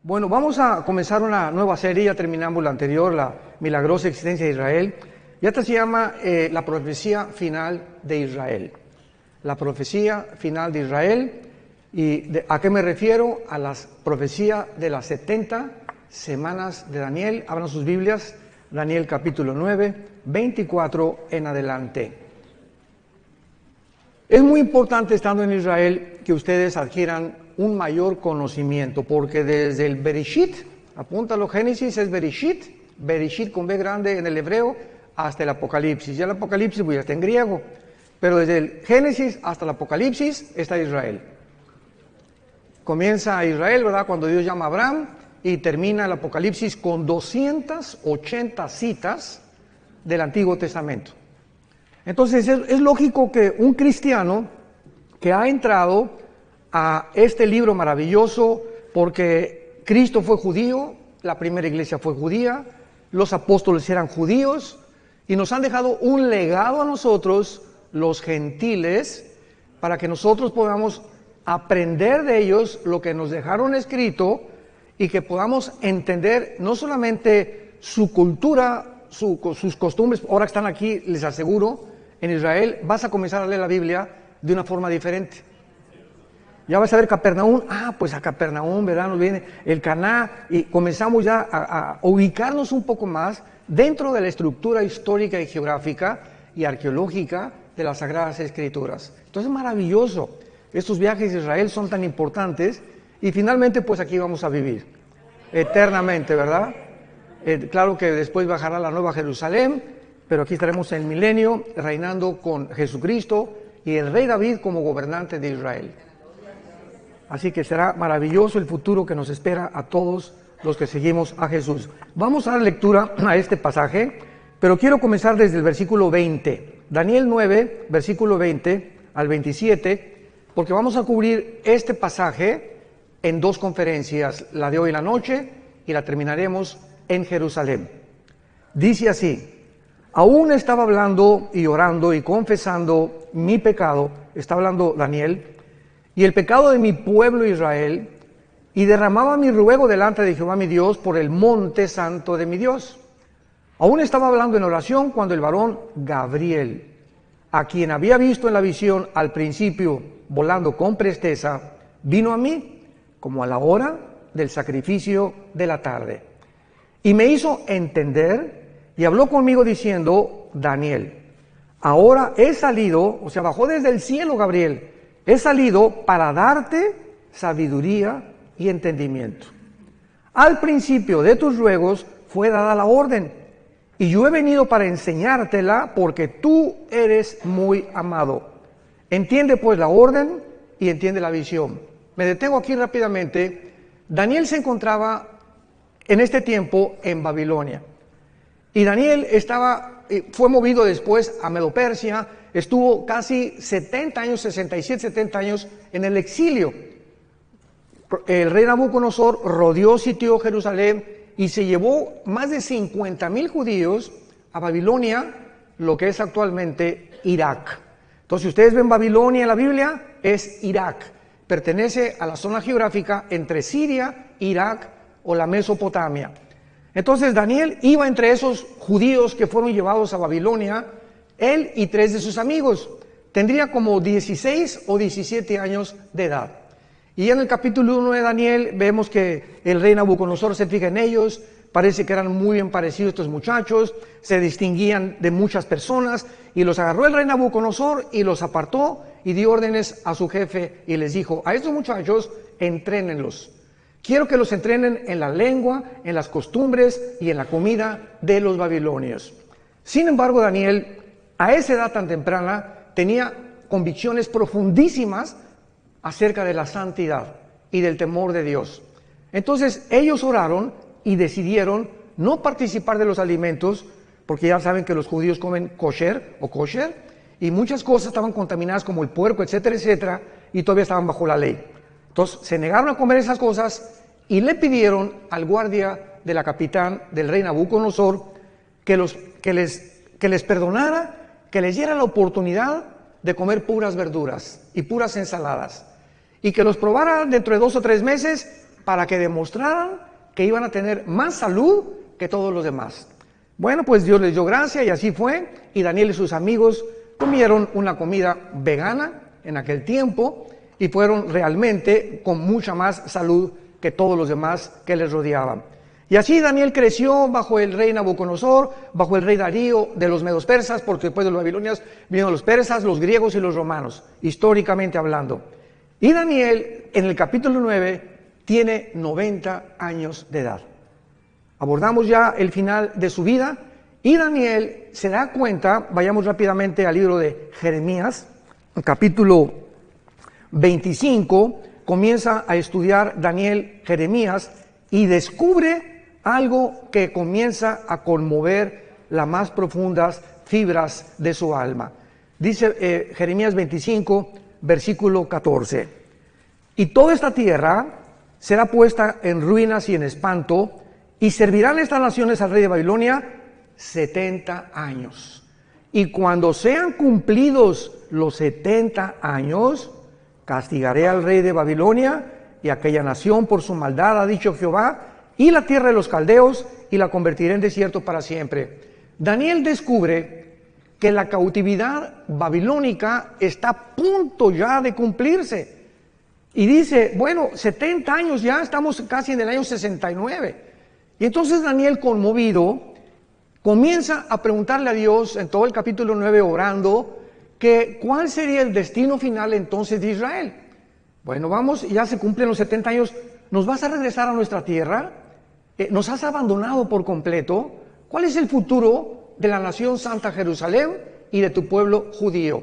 Bueno, vamos a comenzar una nueva serie, ya terminamos la anterior, la milagrosa existencia de Israel, y esta se llama la profecía final de Israel. La profecía final de Israel, ¿a qué me refiero? A la profecía de las 70 semanas de Daniel. Abran sus Biblias, Daniel capítulo 9, 24 en adelante. Es muy importante, estando en Israel, que ustedes adquieran un mayor conocimiento, porque desde el Bereshit, apúntalo, Génesis es Bereshit, Bereshit con B grande en el hebreo, hasta el Apocalipsis. Ya el Apocalipsis pues ya está en griego, pero desde el Génesis hasta el Apocalipsis está Israel. Comienza Israel, ¿verdad?, cuando Dios llama a Abraham, y termina el Apocalipsis con 280 citas del Antiguo Testamento. Entonces es lógico que un cristiano que ha entrado a este libro maravilloso, porque Cristo fue judío, la primera iglesia fue judía, los apóstoles eran judíos, y nos han dejado un legado a nosotros, los gentiles, para que nosotros podamos aprender de ellos lo que nos dejaron escrito, y que podamos entender no solamente su cultura, sus costumbres. Ahora que están aquí, les aseguro, en Israel vas a comenzar a leer la Biblia de una forma diferente. Ya vas a ver Capernaum, pues a Capernaum, ¿verdad? Nos viene el Caná, y comenzamos ya a ubicarnos un poco más dentro de la estructura histórica y geográfica y arqueológica de las Sagradas Escrituras. Entonces es maravilloso. Estos viajes a Israel son tan importantes, y finalmente pues aquí vamos a vivir eternamente, ¿verdad? Claro que después bajará la Nueva Jerusalén, pero aquí estaremos en el milenio reinando con Jesucristo y el rey David como gobernante de Israel. Así que será maravilloso el futuro que nos espera a todos los que seguimos a Jesús. Vamos a dar lectura a este pasaje, pero quiero comenzar desde el versículo 20. Daniel 9, versículo 20 al 27, porque vamos a cubrir este pasaje en dos conferencias, la de hoy en la noche y la terminaremos en Jerusalén. Dice así: aún estaba hablando y orando y confesando mi pecado, está hablando Daniel, y el pecado de mi pueblo Israel, y derramaba mi ruego delante de Jehová mi Dios por el monte santo de mi Dios. Aún estaba hablando en oración cuando el varón Gabriel, a quien había visto en la visión al principio volando con presteza, vino a mí como a la hora del sacrificio de la tarde, y me hizo entender y habló conmigo diciendo: Daniel, ahora he salido, o sea, bajó desde el cielo Gabriel, he salido para darte sabiduría y entendimiento. Al principio de tus ruegos fue dada la orden, y yo he venido para enseñártela, porque tú eres muy amado. Entiende pues la orden y entiende la visión. Me detengo aquí rápidamente. Daniel se encontraba en este tiempo en Babilonia, y Daniel fue movido después a Medo-Persia. Estuvo casi 70 años, 67, 70 años en el exilio. El rey Nabucodonosor rodeó, sitió Jerusalén y se llevó más de 50,000 judíos a Babilonia, lo que es actualmente Irak. Entonces, si ustedes ven Babilonia en la Biblia, es Irak. Pertenece a la zona geográfica entre Siria, Irak o la Mesopotamia. Entonces, Daniel iba entre esos judíos que fueron llevados a Babilonia, él y 3 de sus amigos. Tendría como 16 o 17 años de edad. Y en el capítulo 1 de Daniel vemos que el rey Nabucodonosor se fija en ellos. Parece que eran muy bien parecidos estos muchachos, se distinguían de muchas personas, y los agarró el rey Nabucodonosor y los apartó y dio órdenes a su jefe y les dijo: a estos muchachos entrénenlos. Quiero que los entrenen en la lengua, en las costumbres y en la comida de los babilonios. Sin embargo, Daniel, a esa edad tan temprana, tenía convicciones profundísimas acerca de la santidad y del temor de Dios. Entonces ellos oraron y decidieron no participar de los alimentos, porque ya saben que los judíos comen kosher, y muchas cosas estaban contaminadas como el puerco, etcétera, etcétera, y todavía estaban bajo la ley. Entonces se negaron a comer esas cosas y le pidieron al guardia de la capitán del rey Nabucodonosor que les perdonara, que les diera la oportunidad de comer puras verduras y puras ensaladas, y que los probara dentro de 2 o 3 meses para que demostraran que iban a tener más salud que todos los demás. Bueno, pues Dios les dio gracia y así fue, y Daniel y sus amigos comieron una comida vegana en aquel tiempo y fueron realmente con mucha más salud que todos los demás que les rodeaban. Y así Daniel creció bajo el rey Nabucodonosor, bajo el rey Darío de los medos persas, porque después de los babilonios vinieron los persas, los griegos y los romanos, históricamente hablando. Y Daniel, en el capítulo 9, tiene 90 años de edad. Abordamos ya el final de su vida y Daniel se da cuenta, vayamos rápidamente al libro de Jeremías, capítulo 25, comienza a estudiar Daniel Jeremías y descubre algo que comienza a conmover las más profundas fibras de su alma. Dice Jeremías 25, versículo 14. Y toda esta tierra será puesta en ruinas y en espanto, y servirán estas naciones al rey de Babilonia 70 años. Y cuando sean cumplidos los 70 años, castigaré al rey de Babilonia y aquella nación por su maldad, ha dicho Jehová, y la tierra de los caldeos, y la convertiré en desierto para siempre. Daniel descubre que la cautividad babilónica está a punto ya de cumplirse. Y dice, bueno, 70 años ya, estamos casi en el año 69. Y entonces Daniel, conmovido, comienza a preguntarle a Dios en todo el capítulo 9 orando, que cuál sería el destino final entonces de Israel. Bueno, vamos, ya se cumplen los 70 años, ¿nos vas a regresar a nuestra tierra? ¿Nos has abandonado por completo? ¿Cuál es el futuro de la nación santa Jerusalén y de tu pueblo judío?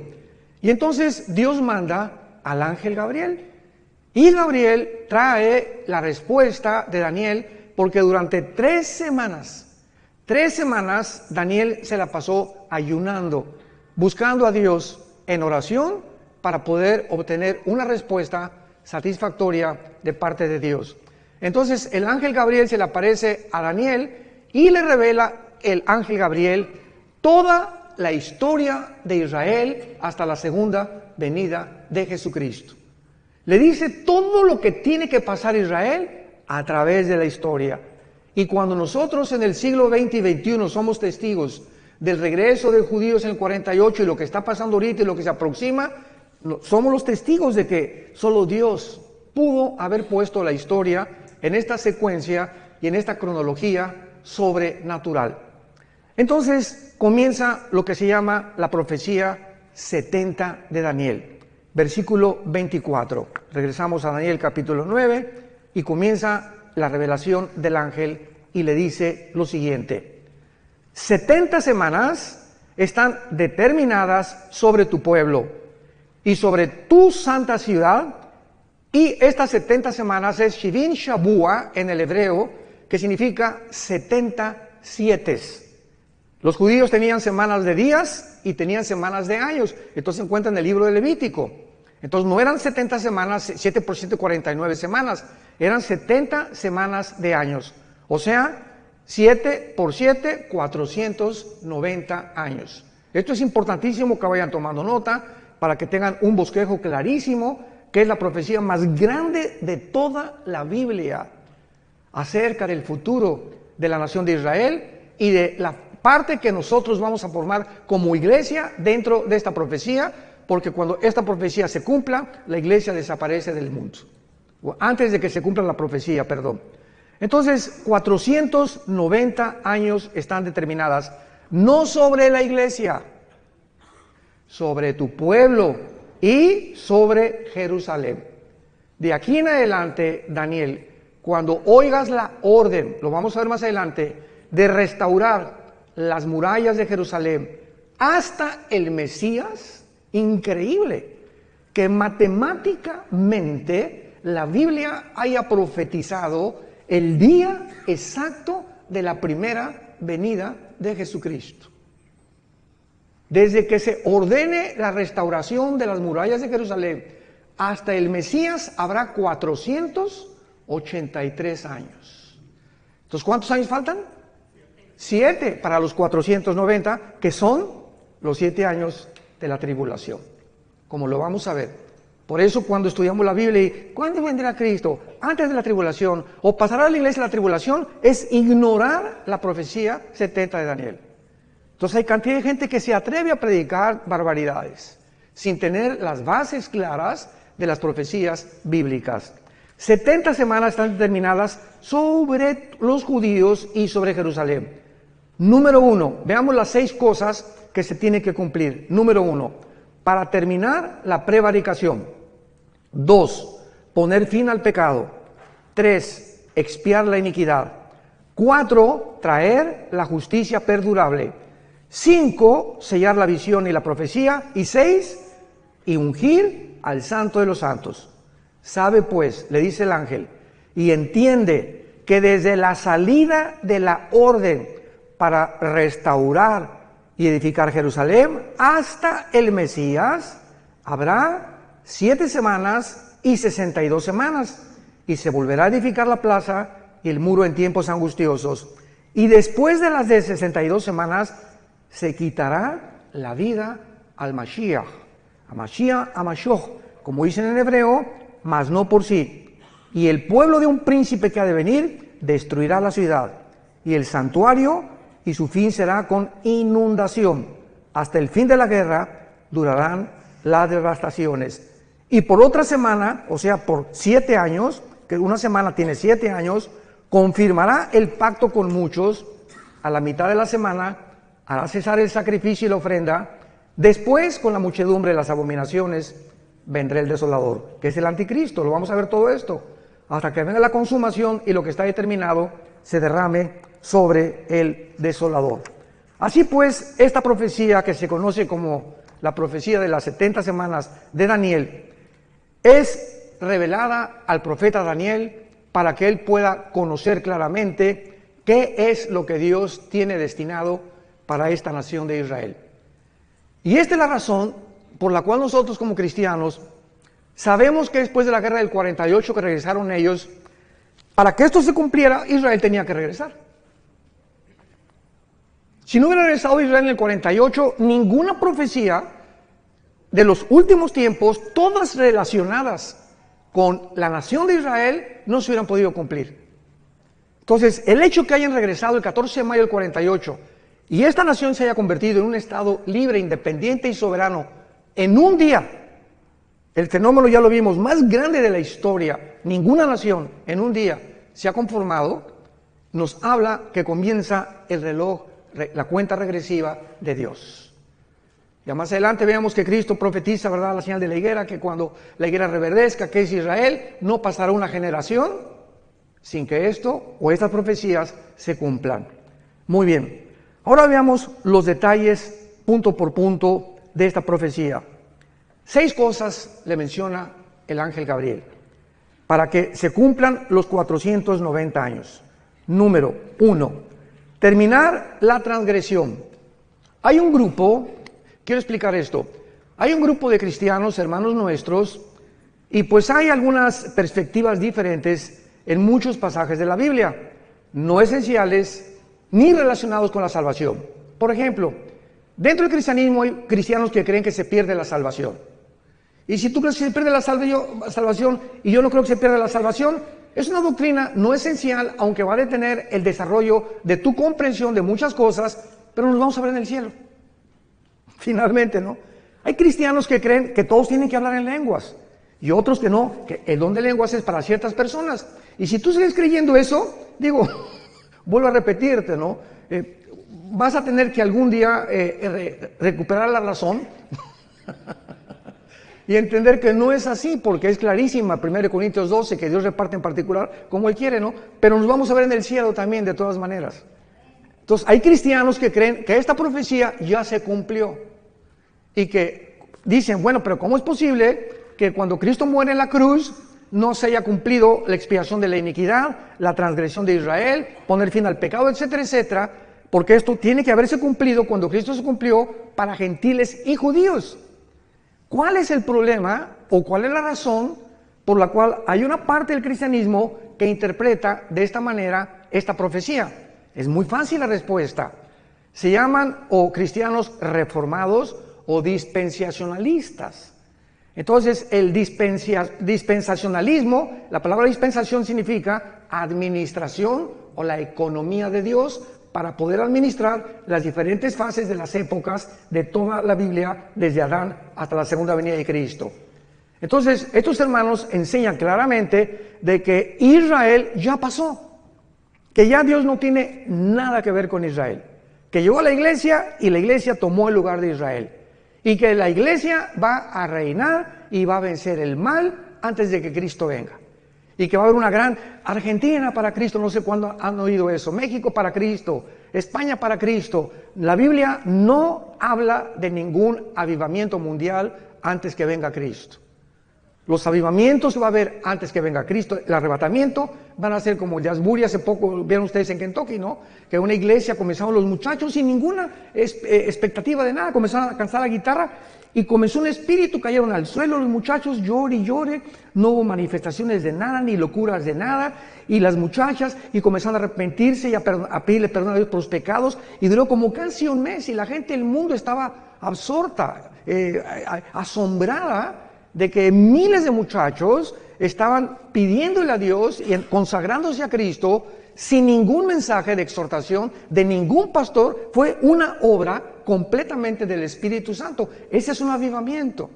Y entonces Dios manda al ángel Gabriel. Y Gabriel trae la respuesta de Daniel, porque durante 3 semanas Daniel se la pasó ayunando, buscando a Dios en oración para poder obtener una respuesta satisfactoria de parte de Dios. Entonces el ángel Gabriel se le aparece a Daniel y le revela el ángel Gabriel toda la historia de Israel hasta la segunda venida de Jesucristo. Le dice todo lo que tiene que pasar Israel a través de la historia. Y cuando nosotros en el siglo XX y XXI somos testigos del regreso de judíos en el 48 y lo que está pasando ahorita y lo que se aproxima, somos los testigos de que solo Dios pudo haber puesto la historia en esta secuencia y en esta cronología sobrenatural. Entonces comienza lo que se llama la profecía 70 de Daniel. Versículo 24. Regresamos a Daniel capítulo 9 y comienza la revelación del ángel y le dice lo siguiente: 70 semanas están determinadas sobre tu pueblo y sobre tu santa ciudad, y estas 70 semanas es Shivin Shabua en el hebreo, que significa 70 sietes. Los judíos tenían semanas de días y tenían semanas de años. Entonces se encuentra en el libro de Levítico. Entonces no eran 70 semanas, 7 por 7, 49 semanas. Eran 70 semanas de años. O sea, 7 por 7, 490 años. Esto es importantísimo que vayan tomando nota para que tengan un bosquejo clarísimo, que es la profecía más grande de toda la Biblia acerca del futuro de la nación de Israel y de la parte que nosotros vamos a formar como iglesia dentro de esta profecía, porque cuando esta profecía se cumpla, la iglesia desaparece del mundo. Antes de que se cumpla la profecía, perdón. Entonces, 490 años están determinadas, no sobre la iglesia, sobre tu pueblo y sobre Jerusalén. De aquí en adelante, Daniel, cuando oigas la orden, lo vamos a ver más adelante, de restaurar las murallas de Jerusalén hasta el Mesías, increíble que matemáticamente la Biblia haya profetizado el día exacto de la primera venida de Jesucristo. Desde que se ordene la restauración de las murallas de Jerusalén hasta el Mesías habrá 483 años. Entonces, ¿cuántos años faltan? 7 para los 490, que son los 7 años de la tribulación, como lo vamos a ver. Por eso cuando estudiamos la Biblia y ¿cuándo vendrá Cristo? Antes de la tribulación, o pasará la iglesia la tribulación, es ignorar la profecía 70 de Daniel. Entonces hay cantidad de gente que se atreve a predicar barbaridades, sin tener las bases claras de las profecías bíblicas. 70 semanas están determinadas sobre los judíos y sobre Jerusalén. Número 1, veamos las 6 cosas que se tienen que cumplir. Número 1, para terminar la prevaricación. 2, poner fin al pecado. 3, expiar la iniquidad. 4, traer la justicia perdurable. 5, sellar la visión y la profecía. Y 6, y ungir al Santo de los Santos. Sabe pues, le dice el ángel, y entiende que desde la salida de la orden para restaurar y edificar Jerusalén hasta el Mesías, habrá 7 semanas y 62 semanas, y se volverá a edificar la plaza y el muro en tiempos angustiosos. Y después de las de 62 semanas, se quitará la vida al Mashiach, a Mashiach, a Mashoch, como dicen en hebreo, mas no por sí. Y el pueblo de un príncipe que ha de venir destruirá la ciudad y el santuario, y su fin será con inundación. Hasta el fin de la guerra durarán las devastaciones. Y por otra semana, o sea, por 7 años, que una semana tiene 7 años, confirmará el pacto con muchos. A la mitad de la semana hará cesar el sacrificio y la ofrenda. Después, con la muchedumbre de las abominaciones, vendrá el desolador, que es el anticristo. Lo vamos a ver todo esto, hasta que venga la consumación y lo que está determinado se derrame sobre el desolador. Así pues, esta profecía, que se conoce como la profecía de las 70 semanas de Daniel, es revelada al profeta Daniel para que él pueda conocer claramente qué es lo que Dios tiene destinado para esta nación de Israel. Y esta es la razón por la cual nosotros como cristianos sabemos que después de la guerra del 48 que regresaron ellos, para que esto se cumpliera, Israel tenía que regresar. Si no hubiera regresado Israel en el 48, ninguna profecía de los últimos tiempos, todas relacionadas con la nación de Israel, no se hubieran podido cumplir. Entonces, el hecho que hayan regresado el 14 de mayo del 48 y esta nación se haya convertido en un estado libre, independiente y soberano en un día, el fenómeno ya lo vimos, más grande de la historia, ninguna nación en un día se ha conformado, nos habla que comienza el reloj, la cuenta regresiva de Dios. Ya más adelante veamos que Cristo profetiza, ¿verdad?, la señal de la higuera, que cuando la higuera reverdezca, que es Israel, no pasará una generación sin que esto o estas profecías se cumplan. Muy bien, ahora veamos los detalles punto por punto de esta profecía. 6 cosas le menciona el ángel Gabriel para que se cumplan los 490 años. Número 1, terminar la transgresión. Hay un grupo, quiero explicar esto, hay un grupo de cristianos, hermanos nuestros, y pues hay algunas perspectivas diferentes en muchos pasajes de la Biblia, no esenciales ni relacionados con la salvación. Por ejemplo, dentro del cristianismo hay cristianos que creen que se pierde la salvación. Y si tú crees que se pierde la salvación y yo no creo que se pierda la salvación, es una doctrina no esencial, aunque va a detener el desarrollo de tu comprensión de muchas cosas, pero nos vamos a ver en el cielo. Finalmente, ¿no? Hay cristianos que creen que todos tienen que hablar en lenguas y otros que no, que el don de lenguas es para ciertas personas. Y si tú sigues creyendo eso, digo, vuelvo a repetirte, ¿no? Vas a tener que algún día recuperar la razón y entender que no es así, porque es clarísima 1 Corintios 12, que Dios reparte en particular como Él quiere, ¿no? Pero nos vamos a ver en el cielo también, de todas maneras. Entonces, hay cristianos que creen que esta profecía ya se cumplió y que dicen, bueno, pero ¿cómo es posible que cuando Cristo muere en la cruz no se haya cumplido la expiación de la iniquidad, la transgresión de Israel, poner fin al pecado, etcétera, etcétera? Porque esto tiene que haberse cumplido cuando Cristo se cumplió para gentiles y judíos. ¿Cuál es el problema o cuál es la razón por la cual hay una parte del cristianismo que interpreta de esta manera esta profecía? Es muy fácil la respuesta. Se llaman o cristianos reformados o dispensacionalistas. Entonces, el dispensacionalismo, la palabra dispensación significa administración o la economía de Dios para poder administrar las diferentes fases de las épocas de toda la Biblia, desde Adán hasta la segunda venida de Cristo. Entonces, estos hermanos enseñan claramente de que Israel ya pasó, que ya Dios no tiene nada que ver con Israel, que llegó a la iglesia y la iglesia tomó el lugar de Israel, y que la iglesia va a reinar y va a vencer el mal antes de que Cristo venga. Y que va a haber una gran Argentina para Cristo, no sé cuándo han oído eso, México para Cristo, España para Cristo. La Biblia no habla de ningún avivamiento mundial antes que venga Cristo. Los avivamientos va a haber antes que venga Cristo. El arrebatamiento van a ser como el de Asbury hace poco, vieron ustedes en Kentucky, ¿no? Que una iglesia comenzaron los muchachos sin ninguna expectativa de nada, comenzaron a cantar la guitarra y comenzó un espíritu, cayeron al suelo los muchachos, llore y llore, no hubo manifestaciones de nada, ni locuras de nada, y las muchachas, y comenzaron a arrepentirse y a pedirle perdón a Dios por los pecados, y duró como casi un mes, y la gente del mundo estaba absorta, asombrada, de que miles de muchachos estaban pidiéndole a Dios y consagrándose a Cristo sin ningún mensaje de exhortación de ningún pastor. Fue una obra completamente del Espíritu Santo. Ese es un avivamiento.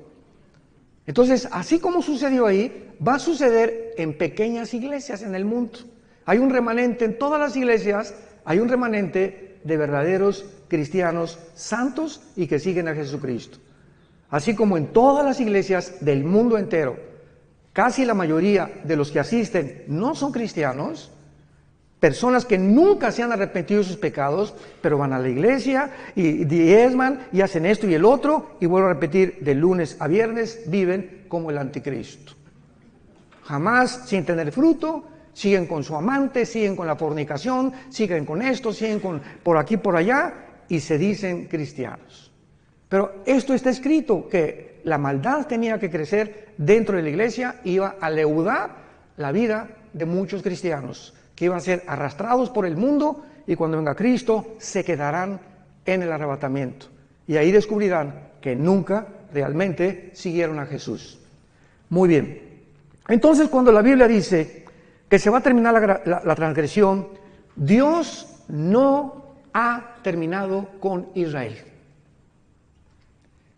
Entonces, así como sucedió ahí, va a suceder en pequeñas iglesias en el mundo. Hay un remanente en todas las iglesias, hay un remanente de verdaderos cristianos santos y que siguen a Jesucristo. Así como en todas las iglesias del mundo entero, casi la mayoría de los que asisten no son cristianos, personas que nunca se han arrepentido de sus pecados, pero van a la iglesia y diezman y hacen esto y el otro, y vuelvo a repetir, de lunes a viernes viven como el anticristo. Jamás sin tener fruto, siguen con su amante, siguen con la fornicación, siguen con esto, siguen con por aquí, por allá, y se dicen cristianos. Pero esto está escrito, que la maldad tenía que crecer dentro de la iglesia, iba a leudar la vida de muchos cristianos, que iban a ser arrastrados por el mundo y cuando venga Cristo se quedarán en el arrebatamiento. Y ahí descubrirán que nunca realmente siguieron a Jesús. Muy bien. Entonces, cuando la Biblia dice que se va a terminar la transgresión, Dios no ha terminado con Israel.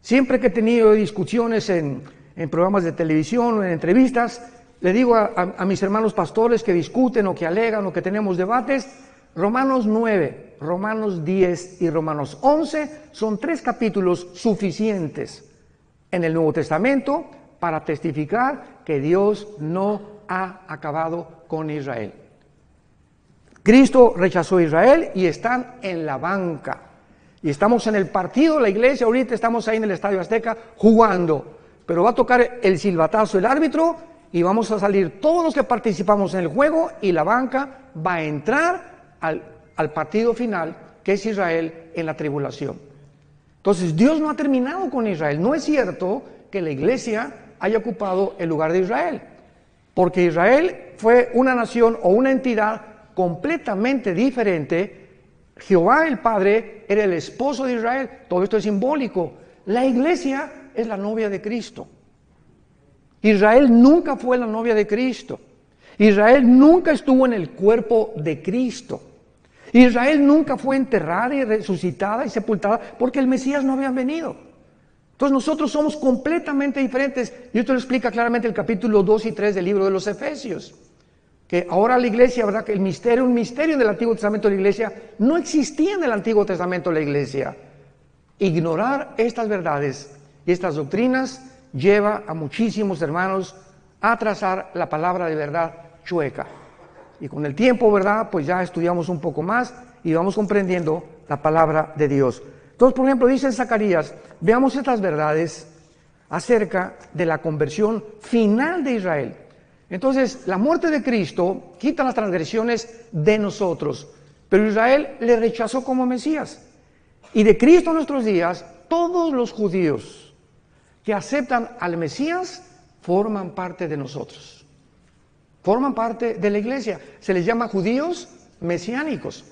Siempre que he tenido discusiones en programas de televisión o en entrevistas, le digo a mis hermanos pastores que discuten o que alegan o que tenemos debates, Romanos 9, Romanos 10 y Romanos 11 son 3 capítulos suficientes en el Nuevo Testamento para testificar que Dios no ha acabado con Israel. Cristo rechazó a Israel y están en la banca. Y estamos en el partido, la iglesia, ahorita estamos ahí en el Estadio Azteca jugando, pero va a tocar el silbatazo el árbitro y vamos a salir todos los que participamos en el juego y la banca va a entrar al partido final, que es Israel en la tribulación. Entonces, Dios no ha terminado con Israel. No es cierto que la iglesia haya ocupado el lugar de Israel, porque Israel fue una nación o una entidad completamente diferente. Jehová el Padre era el esposo de Israel. Todo esto es simbólico. La iglesia es la novia de Cristo. Israel nunca fue la novia de Cristo. Israel nunca estuvo en el cuerpo de Cristo. Israel nunca fue enterrada y resucitada y sepultada porque el Mesías no había venido. Entonces nosotros somos completamente diferentes. Y esto lo explica claramente el capítulo 2 y 3 del libro de los Efesios. Que ahora la iglesia, ¿verdad? Que un misterio del Antiguo Testamento de la iglesia no existía en el Antiguo Testamento de la iglesia. Ignorar estas verdades y estas doctrinas lleva a muchísimos hermanos a trazar la palabra de verdad chueca. Y con el tiempo, ¿verdad? Pues ya estudiamos un poco más y vamos comprendiendo la palabra de Dios. Entonces, por ejemplo, dice en Zacarías, veamos estas verdades acerca de la conversión final de Israel. Entonces, la muerte de Cristo quita las transgresiones de nosotros, pero Israel le rechazó como Mesías. Y de Cristo en nuestros días, todos los judíos que aceptan al Mesías forman parte de nosotros. Forman parte de la iglesia. Se les llama judíos mesiánicos.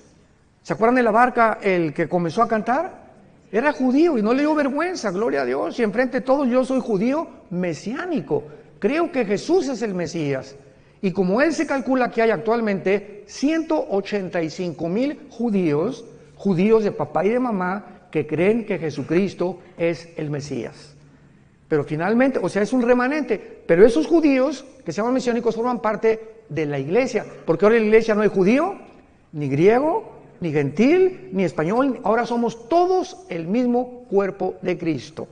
¿Se acuerdan de la barca, el que comenzó a cantar? Era judío y no le dio vergüenza, gloria a Dios. Y enfrente de todos, yo soy judío mesiánico. Creo que Jesús es el Mesías. Y como él se calcula que hay actualmente 185,000 judíos, judíos de papá y de mamá, que creen que Jesucristo es el Mesías. Pero finalmente, o sea, es un remanente. Pero esos judíos que se llaman mesiánicos forman parte de la iglesia. Porque ahora en la iglesia no hay judío, ni griego, ni gentil, ni español. Ahora somos todos el mismo cuerpo de Cristo.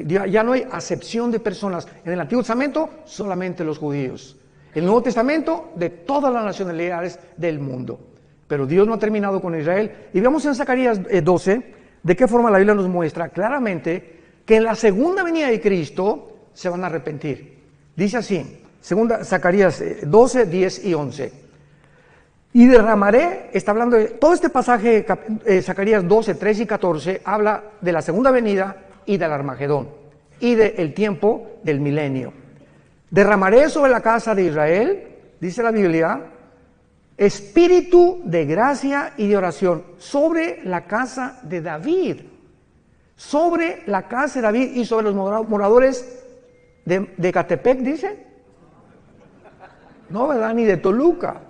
Ya no hay acepción de personas. En el Antiguo Testamento, solamente los judíos. En el Nuevo Testamento, de todas las nacionalidades del mundo. Pero Dios no ha terminado con Israel. Y veamos en Zacarías 12, de qué forma la Biblia nos muestra claramente que en la segunda venida de Cristo se van a arrepentir. Dice así, Zacarías 12, 10 y 11. Y derramaré, está hablando de todo este pasaje, Zacarías 12, 13 y 14, habla de la segunda venida y del Armagedón y del tiempo del milenio. Derramaré sobre la casa de Israel, dice la Biblia, espíritu de gracia y de oración sobre la casa de David. Sobre la casa de David y sobre los moradores de Catepec, dice. No, ¿verdad? Ni de Toluca.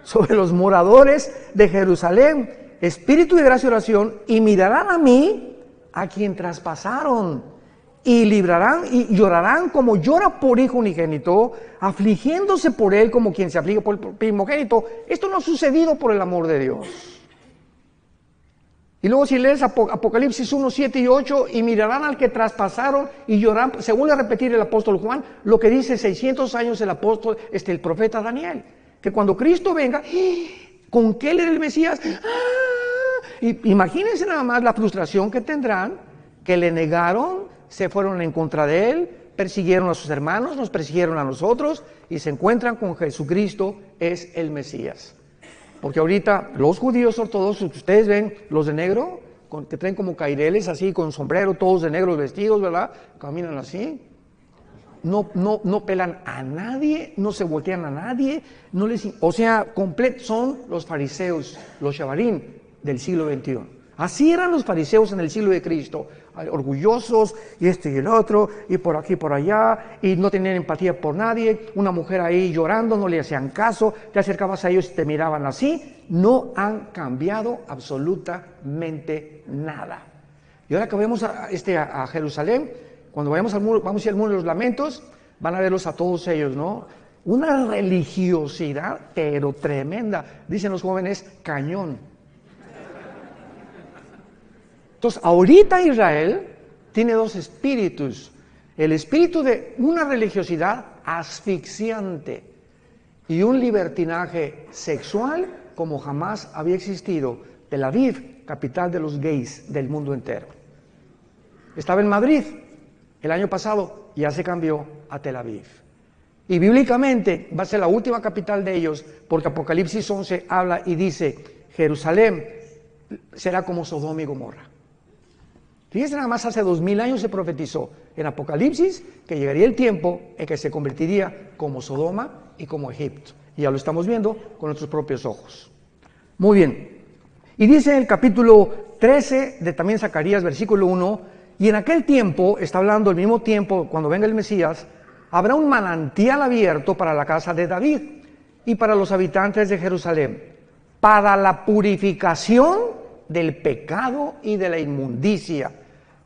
Sobre los moradores de Jerusalén. Espíritu de gracia y oración. Y mirarán a mí, a quien traspasaron. Y librarán y llorarán como llora por hijo unigénito, afligiéndose por él como quien se aflige por el primogénito. Esto no ha sucedido por el amor de Dios. Y luego si lees Apocalipsis 1, 7 y 8, y mirarán al que traspasaron y llorarán, se vuelve a repetir el apóstol Juan, lo que dice 600 años el apóstol, el profeta Daniel, que cuando Cristo venga, ¿con qué él era el Mesías? Y imagínense nada más la frustración que tendrán, que le negaron, se fueron en contra de él, persiguieron a sus hermanos, nos persiguieron a nosotros, y se encuentran con Jesucristo, es el Mesías. Porque ahorita los judíos ortodoxos que ustedes ven, los de negro, que traen como caireles así, con sombrero, todos de negro vestidos, ¿verdad? Caminan así. No pelan a nadie, no se voltean a nadie, son los fariseos, los shavarim del siglo XXI. Así eran los fariseos en el siglo de Cristo, orgullosos, y y el otro, y por aquí, por allá, y no tenían empatía por nadie, una mujer ahí llorando, no le hacían caso, te acercabas a ellos y te miraban así. No han cambiado absolutamente nada. Y ahora que vamos a Jerusalén, cuando vamos al muro, vamos a ir al muro de los lamentos, van a verlos a todos ellos, ¿no? Una religiosidad, pero tremenda, dicen los jóvenes, cañón. Entonces, ahorita Israel tiene dos espíritus. El espíritu de una religiosidad asfixiante y un libertinaje sexual como jamás había existido. Tel Aviv, capital de los gays del mundo entero. Estaba en Madrid el año pasado, ya se cambió a Tel Aviv. Y bíblicamente va a ser la última capital de ellos, porque Apocalipsis 11 habla y dice, Jerusalén será como Sodoma y Gomorra. Fíjense nada más, hace 2000 años se profetizó en Apocalipsis que llegaría el tiempo en que se convertiría como Sodoma y como Egipto. Y ya lo estamos viendo con nuestros propios ojos. Muy bien. Y dice en el capítulo 13 de también Zacarías, versículo 1, y en aquel tiempo, está hablando al mismo tiempo, cuando venga el Mesías, habrá un manantial abierto para la casa de David y para los habitantes de Jerusalén, para la purificación del pecado y de la inmundicia.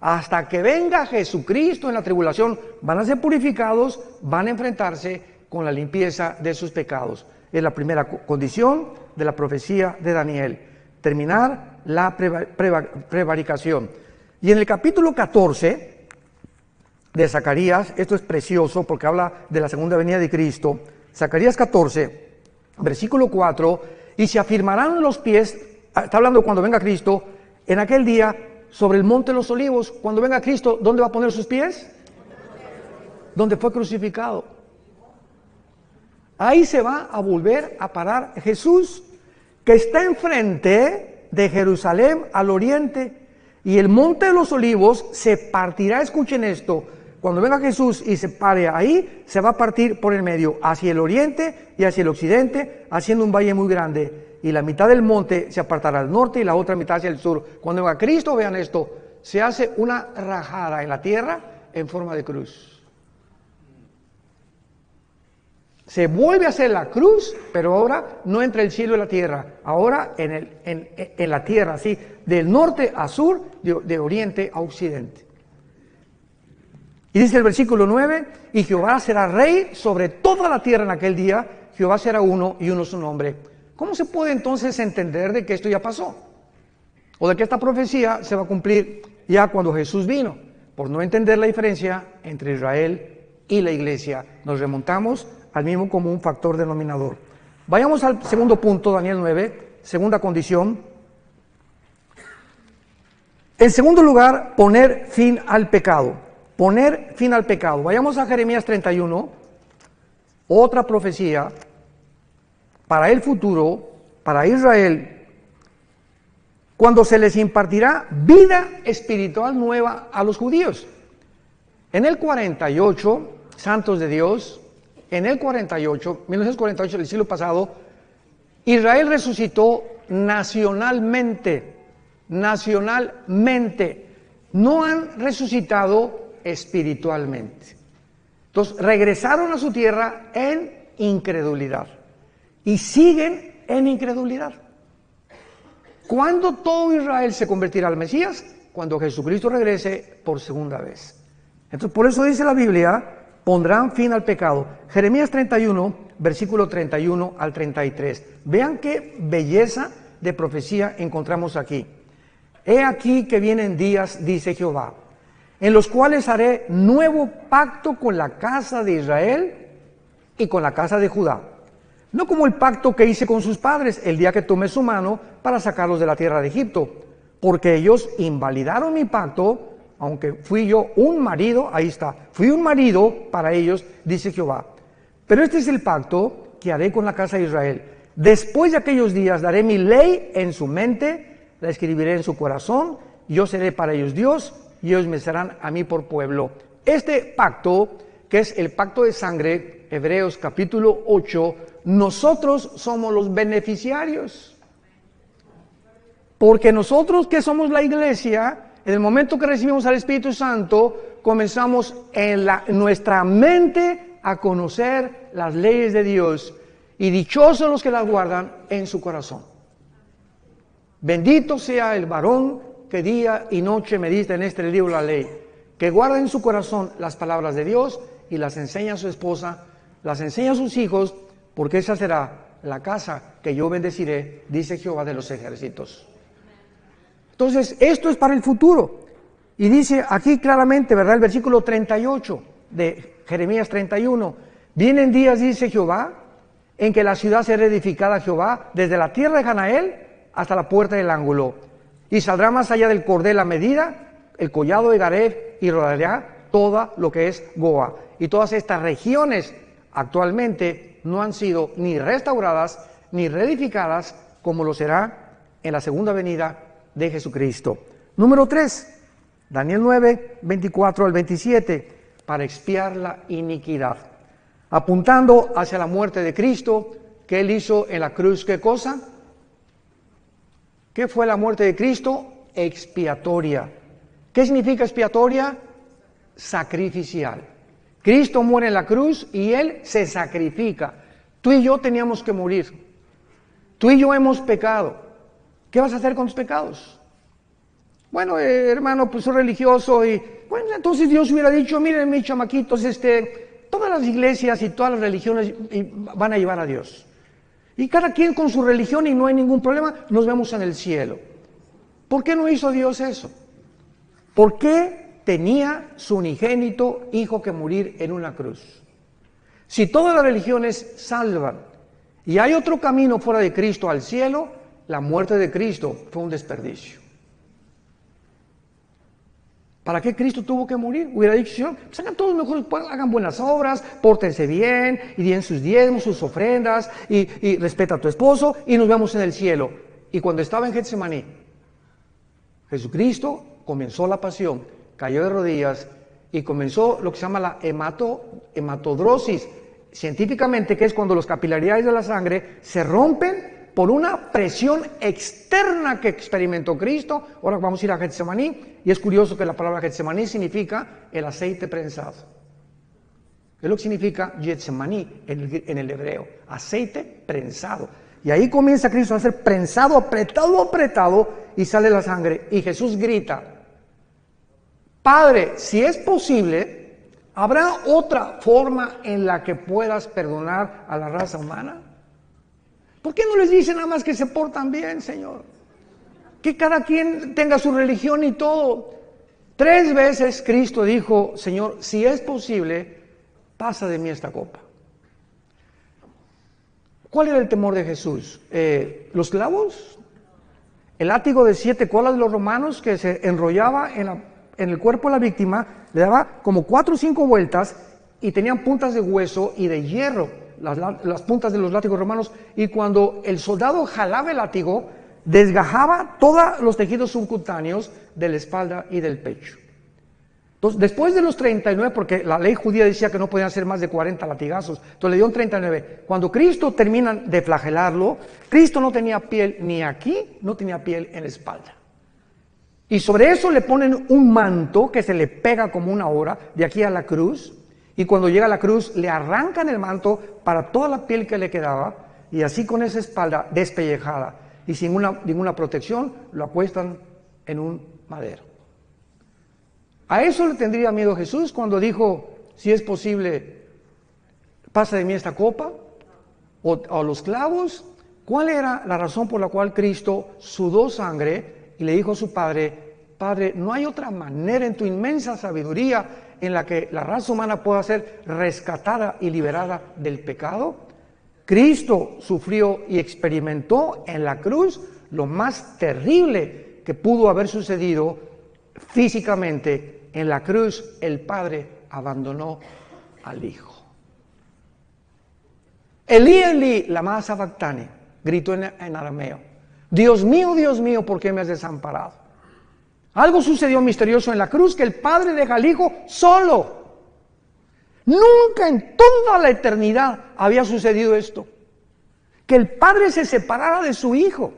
Hasta que venga Jesucristo en la tribulación, van a ser purificados, van a enfrentarse con la limpieza de sus pecados. Es la primera condición de la profecía de Daniel, terminar la prevaricación. Y en el capítulo 14 de Zacarías, esto es precioso porque habla de la segunda venida de Cristo, Zacarías 14, versículo 4, y se afirmarán los pies, está hablando cuando venga Cristo, en aquel día, sobre el monte de los olivos, cuando venga Cristo, ¿dónde va a poner sus pies? Donde fue crucificado. Ahí se va a volver a parar Jesús, que está enfrente de Jerusalén al oriente, y el monte de los olivos se partirá, escuchen esto, cuando venga Jesús y se pare ahí, se va a partir por el medio, hacia el oriente y hacia el occidente, haciendo un valle muy grande. y la mitad del monte se apartará al norte y la otra mitad hacia el sur. Cuando venga Cristo, vean esto, se hace una rajada en la tierra en forma de cruz. Se vuelve a hacer la cruz, pero ahora no entre el cielo y la tierra, ahora en la tierra, así, del norte a sur, de oriente a occidente. Y dice el versículo 9, y Jehová será rey sobre toda la tierra en aquel día, Jehová será uno y uno su nombre. ¿Cómo se puede entonces entender de que esto ya pasó? O de que esta profecía se va a cumplir ya cuando Jesús vino, por no entender la diferencia entre Israel y la iglesia. Nos remontamos al mismo común factor denominador. Vayamos al segundo punto, Daniel 9, segunda condición. En segundo lugar, poner fin al pecado. Poner fin al pecado. Vayamos a Jeremías 31, otra profecía para el futuro, para Israel, cuando se les impartirá vida espiritual nueva a los judíos. En el 48, santos de Dios, en el 48, 1948, del siglo pasado, Israel resucitó nacionalmente. No han resucitado espiritualmente. Entonces, regresaron a su tierra en incredulidad. Y siguen en incredulidad. ¿Cuándo todo Israel se convertirá al Mesías? Cuando Jesucristo regrese por segunda vez. Entonces, por eso dice la Biblia, pondrán fin al pecado. Jeremías 31, versículo 31 al 33. Vean qué belleza de profecía encontramos aquí. He aquí que vienen días, dice Jehová, en los cuales haré nuevo pacto con la casa de Israel y con la casa de Judá. No como el pacto que hice con sus padres el día que tomé su mano para sacarlos de la tierra de Egipto, porque ellos invalidaron mi pacto, aunque fui yo un marido, ahí está, fui un marido para ellos, dice Jehová. Pero este es el pacto que haré con la casa de Israel. Después de aquellos días daré mi ley en su mente, la escribiré en su corazón, yo seré para ellos Dios, y ellos me serán a mí por pueblo. Este pacto, que es el pacto de sangre, Hebreos capítulo 8, nosotros somos los beneficiarios. Porque nosotros que somos la iglesia, en el momento que recibimos al Espíritu Santo, comenzamos en nuestra mente a conocer las leyes de Dios, y dichosos los que las guardan en su corazón. Bendito sea el varón que día y noche medita en este libro de la ley, que guarda en su corazón las palabras de Dios y las enseña a su esposa, las enseña a sus hijos, porque esa será la casa que yo bendeciré, dice Jehová de los ejércitos. Entonces, esto es para el futuro. Y dice aquí claramente, ¿verdad? El versículo 38 de Jeremías 31. Vienen días, dice Jehová, en que la ciudad será edificada a Jehová desde la tierra de Janael hasta la puerta del ángulo. Y saldrá más allá del cordel a medida, el collado de Gareb, y rodeará todo lo que es Goa. Y todas estas regiones actualmente no han sido ni restauradas ni reedificadas, como lo será en la segunda venida de Jesucristo. Número 3, Daniel 9, 24 al 27, para expiar la iniquidad. Apuntando hacia la muerte de Cristo, que Él hizo en la cruz, ¿qué cosa? ¿Qué fue la muerte de Cristo? Expiatoria. ¿Qué significa expiatoria? Sacrificial. Cristo muere en la cruz y Él se sacrifica. Tú y yo teníamos que morir. Tú y yo hemos pecado. ¿Qué vas a hacer con tus pecados? Bueno, hermano, pues soy religioso y, bueno, entonces Dios hubiera dicho, miren mis chamaquitos, todas las iglesias y todas las religiones van a llevar a Dios. Y cada quien con su religión y no hay ningún problema, nos vemos en el cielo. ¿Por qué no hizo Dios eso? ¿Por qué tenía su unigénito hijo que morir en una cruz? Si todas las religiones salvan y hay otro camino fuera de Cristo al cielo, la muerte de Cristo fue un desperdicio. ¿Para qué Cristo tuvo que morir? Hubiera dicho, Señor, pues hagan todos mejor, hagan buenas obras, pórtense bien, y den sus diezmos, sus ofrendas, y respeta a tu esposo, y nos vemos en el cielo. Y cuando estaba en Getsemaní, Jesucristo comenzó la pasión, cayó de rodillas, y comenzó lo que se llama la hematodrosis, científicamente, que es cuando las capilaridades de la sangre se rompen por una presión externa que experimentó Cristo. Ahora vamos a ir a Getsemaní, y es curioso que la palabra Getsemaní significa el aceite prensado. Es lo que significa Getsemaní en el hebreo, aceite prensado. Y ahí comienza Cristo a ser prensado, apretado, y sale la sangre. Y Jesús grita: Padre, si es posible, ¿habrá otra forma en la que puedas perdonar a la raza humana? ¿Por qué no les dice nada más que se portan bien, Señor? Que cada quien tenga su religión y todo. 3 veces Cristo dijo: Señor, si es posible, pasa de mí esta copa. ¿Cuál era el temor de Jesús? ¿Los clavos? ¿El látigo de 7 colas de los romanos que se enrollaba en el cuerpo de la víctima? Le daba como 4 o 5 vueltas y tenían puntas de hueso y de hierro, las puntas de los látigos romanos, y cuando el soldado jalaba el látigo, desgajaba todos los tejidos subcutáneos de la espalda y del pecho. Entonces, después de los 39, porque la ley judía decía que no podían ser más de 40 latigazos, entonces le dio un 39. Cuando Cristo termina de flagelarlo, Cristo no tenía piel ni aquí, no tenía piel en la espalda. Y sobre eso le ponen un manto que se le pega como una hora de aquí a la cruz, y cuando llega a la cruz le arrancan el manto para toda la piel que le quedaba, y así con esa espalda despellejada y sin ninguna protección, lo acuestan en un madero. A eso le tendría miedo Jesús cuando dijo: si es posible, pasa de mí esta copa, o los clavos. ¿Cuál era la razón por la cual Cristo sudó sangre y le dijo a su Padre: Padre, no hay otra manera en tu inmensa sabiduría en la que la raza humana pueda ser rescatada y liberada del pecado? Cristo sufrió y experimentó en la cruz lo más terrible que pudo haber sucedido físicamente. En la cruz el Padre abandonó al Hijo. Elí, Elí, lama sabactani, gritó en arameo: Dios mío, ¿por qué me has desamparado? Algo sucedió misterioso en la cruz, que el Padre deja al Hijo solo. Nunca en toda la eternidad había sucedido esto, que el Padre se separara de su Hijo.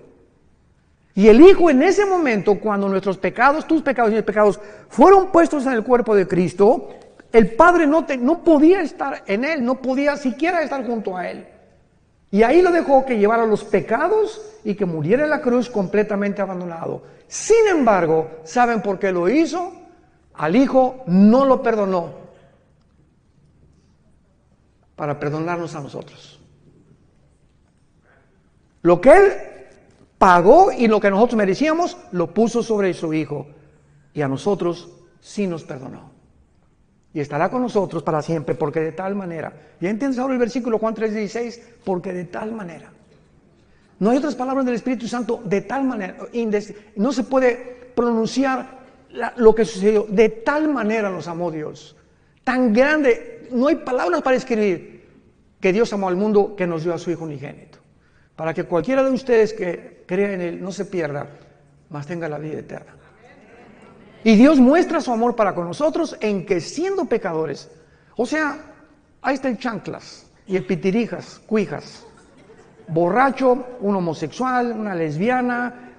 Y el Hijo, en ese momento, cuando nuestros pecados, tus pecados y mis pecados, fueron puestos en el cuerpo de Cristo, el Padre no podía estar en Él, no podía siquiera estar junto a Él. Y ahí lo dejó que llevara los pecados y que muriera en la cruz completamente abandonado. Sin embargo, ¿saben por qué lo hizo? Al Hijo no lo perdonó para perdonarnos a nosotros. Lo que Él pagó y lo que nosotros merecíamos, lo puso sobre su Hijo. Y a nosotros sí nos perdonó. Y estará con nosotros para siempre, porque de tal manera. ¿Ya entiendes ahora el versículo Juan 3:16? Porque de tal manera. No hay otras palabras del Espíritu Santo, de tal manera. No se puede pronunciar lo que sucedió. De tal manera nos amó Dios. Tan grande, no hay palabras para escribir, que Dios amó al mundo, que nos dio a su Hijo unigénito, para que cualquiera de ustedes que crea en Él no se pierda, mas tenga la vida eterna. Y Dios muestra su amor para con nosotros en que, siendo pecadores, o sea, ahí está el chanclas y el pitirijas, cuijas, borracho, un homosexual, una lesbiana,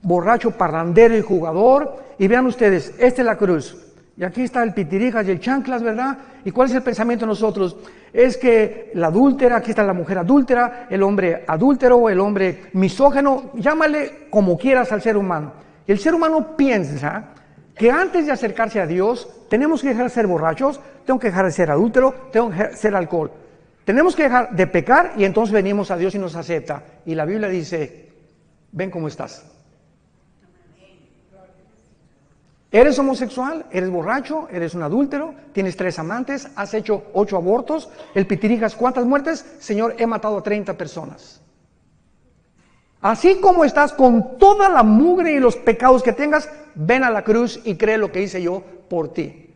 borracho, parrandero y jugador. Y vean ustedes, esta es la cruz. Y aquí está el pitirijas y el chanclas, ¿verdad? ¿Y cuál es el pensamiento de nosotros? Es que la adúltera, aquí está la mujer adúltera, el hombre adúltero, el hombre misógino, llámale como quieras al ser humano. Y el ser humano piensa que antes de acercarse a Dios, tenemos que dejar de ser borrachos, tengo que dejar de ser adúltero, tengo que dejar de ser alcohol. Tenemos que dejar de pecar y entonces venimos a Dios y nos acepta. Y la Biblia dice: ven cómo estás. Eres homosexual, eres borracho, eres un adúltero, tienes 3 amantes, has hecho 8 abortos, el pitirijas, ¿cuántas muertes? Señor, he matado a 30 personas. Así como estás con toda la mugre y los pecados que tengas, ven a la cruz y cree lo que hice yo por ti.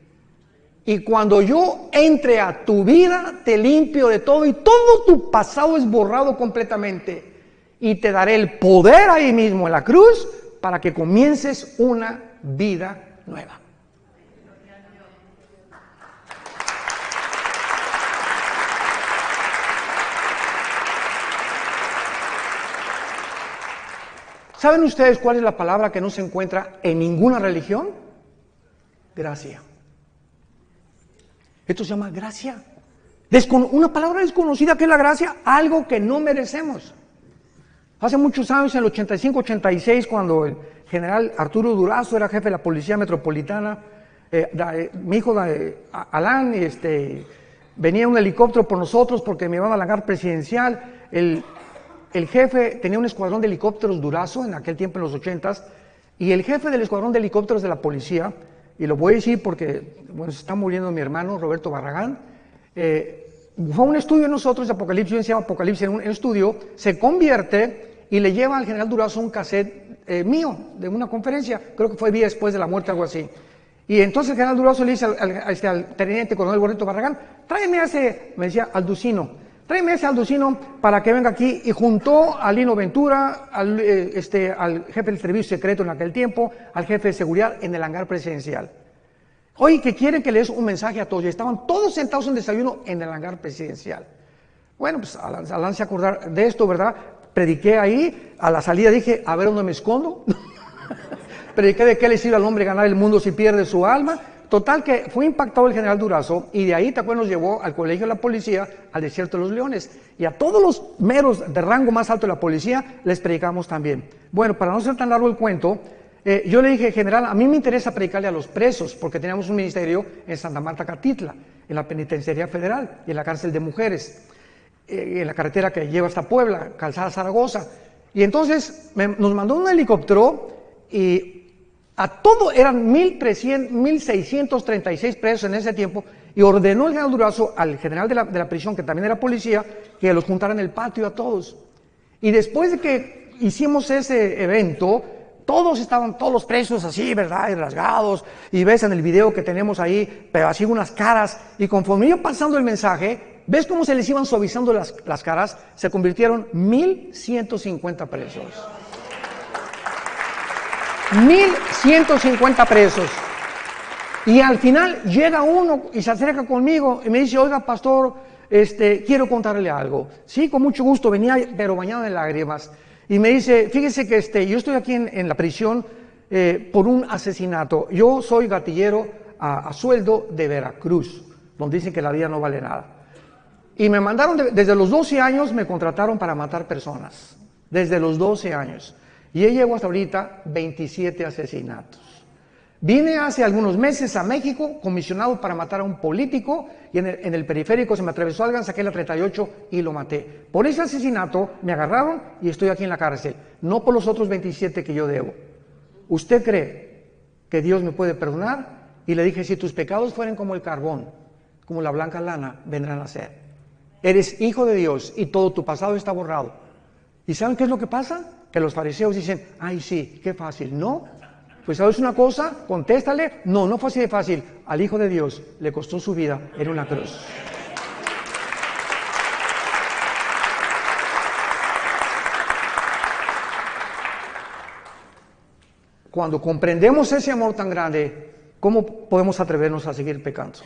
Y cuando yo entre a tu vida, te limpio de todo y todo tu pasado es borrado completamente. Y te daré el poder ahí mismo en la cruz para que comiences una vida nueva. ¿Saben ustedes cuál es la palabra que no se encuentra en ninguna religión? Gracia. Esto se llama gracia. Una palabra desconocida que es la gracia, algo que no merecemos. Hace muchos años, en el 85-86, cuando el general Arturo Durazo era jefe de la Policía Metropolitana, mi hijo Alan, venía un helicóptero por nosotros porque me iban al hangar presidencial. El jefe tenía un escuadrón de helicópteros Durazo en aquel tiempo, en los 80s, y el jefe del escuadrón de helicópteros de la policía, y lo voy a decir porque bueno, se está muriendo mi hermano Roberto Barragán, fue a un estudio de nosotros de Apocalipsis, se llama Apocalipsis, en un estudio, se convierte y le lleva al general Durazo un cassette mío, de una conferencia, creo que fue día después de la muerte, algo así. Y entonces el general Durazo le dice al teniente coronel Roberto Barragán, tráeme a ese, me decía, Alducino, tráeme a ese Alducino para que venga aquí, y juntó a Lino Ventura, al jefe del servicio secreto en aquel tiempo, al jefe de seguridad en el hangar presidencial. Oye, que quieren que le des un mensaje a todos, y estaban todos sentados en desayuno en el hangar presidencial. Bueno, pues Alan se acordar de esto, ¿verdad? Prediqué ahí, a la salida dije, a ver dónde me escondo. Prediqué de qué le sirve al hombre ganar el mundo si pierde su alma. Total que fue impactado el general Durazo, y de ahí también nos llevó al colegio de la policía, al desierto de los leones, y a todos los meros de rango más alto de la policía les predicamos también. Bueno, para no ser tan largo el cuento, yo le dije, general, a mí me interesa predicarle a los presos, porque teníamos un ministerio en Santa Marta, Catitla, en la penitenciaría federal y en la cárcel de mujeres, en la carretera que lleva hasta Puebla, Calzada Zaragoza. Y entonces nos mandó un helicóptero, y a todo eran 1,636 presos en ese tiempo, y ordenó el general Durazo al general de la prisión, que también era policía, que los juntara en el patio a todos. Y después de que hicimos ese evento, todos los presos así, ¿verdad? Y rasgados, y ves en el video que tenemos ahí, pero así unas caras, y conforme iba pasando el mensaje, ves cómo se les iban suavizando las caras, se convirtieron 1,150 presos. 1,150 presos. Y al final llega uno y se acerca conmigo y me dice, oiga, pastor, quiero contarle algo. Sí, con mucho gusto, venía pero bañado en lágrimas. Y me dice, fíjese que yo estoy aquí en la prisión por un asesinato. Yo soy gatillero a sueldo de Veracruz, donde dicen que la vida no vale nada. Y me mandaron, desde los 12 años me contrataron para matar personas. Desde los 12 años. Y yo llevo hasta ahorita 27 asesinatos. Vine hace algunos meses a México, comisionado para matar a un político, y en el periférico se me atravesó alguien, saqué la 38 y lo maté. Por ese asesinato me agarraron y estoy aquí en la cárcel, no por los otros 27 que yo debo. ¿Usted cree que Dios me puede perdonar? Y le dije, si tus pecados fueren como el carbón, como la blanca lana, vendrán a ser. Eres hijo de Dios y todo tu pasado está borrado. ¿Y saben qué es lo que pasa? Que los fariseos dicen, ay sí, qué fácil. No, pues ¿sabes una cosa? Contéstale, no fue así de fácil. Al Hijo de Dios le costó su vida en una cruz. Cuando comprendemos ese amor tan grande, ¿cómo podemos atrevernos a seguir pecando?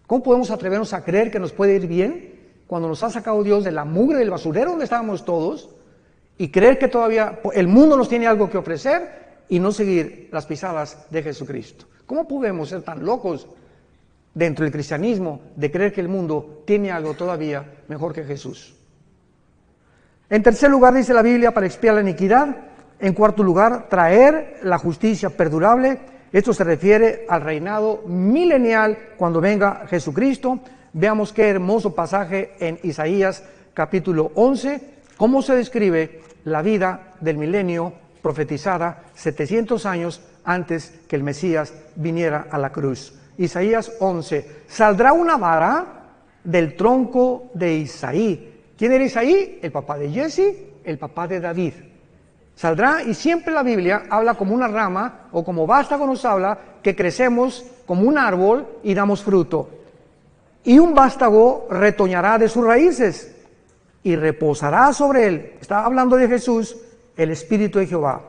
¿Cómo podemos atrevernos a creer que nos puede ir bien cuando nos ha sacado Dios de la mugre del basurero donde estábamos todos, y creer que todavía el mundo nos tiene algo que ofrecer y no seguir las pisadas de Jesucristo? ¿Cómo podemos ser tan locos dentro del cristianismo de creer que el mundo tiene algo todavía mejor que Jesús? En tercer lugar, dice la Biblia, para expiar la iniquidad. En cuarto lugar, traer la justicia perdurable. Esto se refiere al reinado milenial cuando venga Jesucristo. Veamos qué hermoso pasaje en Isaías capítulo 11, cómo se describe la vida del milenio profetizada 700 años antes que el Mesías viniera a la cruz. Isaías 11, saldrá una vara del tronco de Isaí. ¿Quién era Isaí? El papá de Jesse, el papá de David. Saldrá, y siempre la Biblia habla como una rama, o como vástago nos habla, que crecemos como un árbol y damos fruto. Y un vástago retoñará de sus raíces y reposará sobre él. Está hablando de Jesús, el Espíritu de Jehová.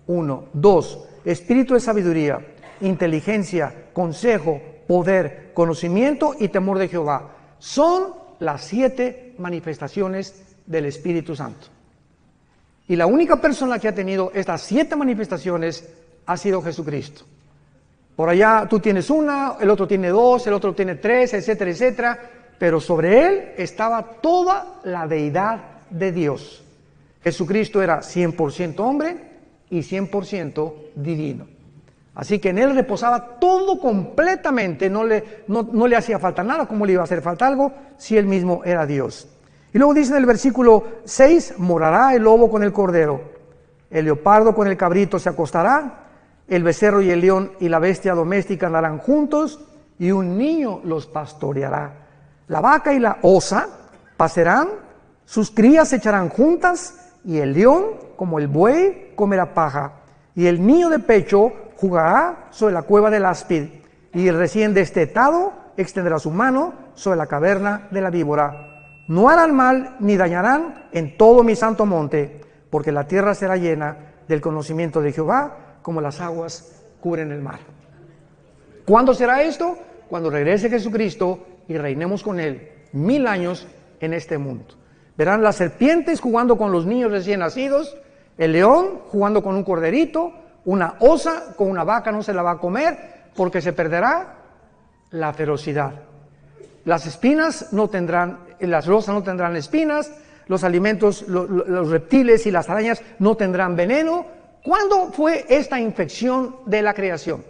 1, 2, Espíritu de sabiduría, inteligencia, consejo, poder, conocimiento y temor de Jehová. Son las 7 manifestaciones del Espíritu Santo. Y la única persona que ha tenido estas 7 manifestaciones ha sido Jesucristo. Por allá tú tienes una, el otro tiene 2, el otro tiene 3, etcétera, etcétera. Pero sobre él estaba toda la deidad de Dios. Jesucristo era 100% hombre y 100% divino. Así que en él reposaba todo completamente, no le hacía falta nada. ¿Cómo le iba a hacer falta algo si él mismo era Dios? Y luego dice en el versículo 6, morará el lobo con el cordero, el leopardo con el cabrito se acostará, el becerro y el león y la bestia doméstica andarán juntos, y un niño los pastoreará. La vaca y la osa pasarán, sus crías se echarán juntas, y el león, como el buey, comerá paja, y el niño de pecho jugará sobre la cueva del áspid, y el recién destetado extenderá su mano sobre la caverna de la víbora. No harán mal ni dañarán en todo mi santo monte, porque la tierra será llena del conocimiento de Jehová, como las aguas cubren el mar. ¿Cuándo será esto? Cuando regrese Jesucristo y reinemos con él 1000 años en este mundo. Verán las serpientes jugando con los niños recién nacidos, el león jugando con un corderito, una osa con una vaca no se la va a comer porque se perderá la ferocidad. Las espinas no tendrán, las rosas no tendrán espinas, los alimentos, los reptiles y las arañas no tendrán veneno. ¿Cuándo fue esta infección de la creación?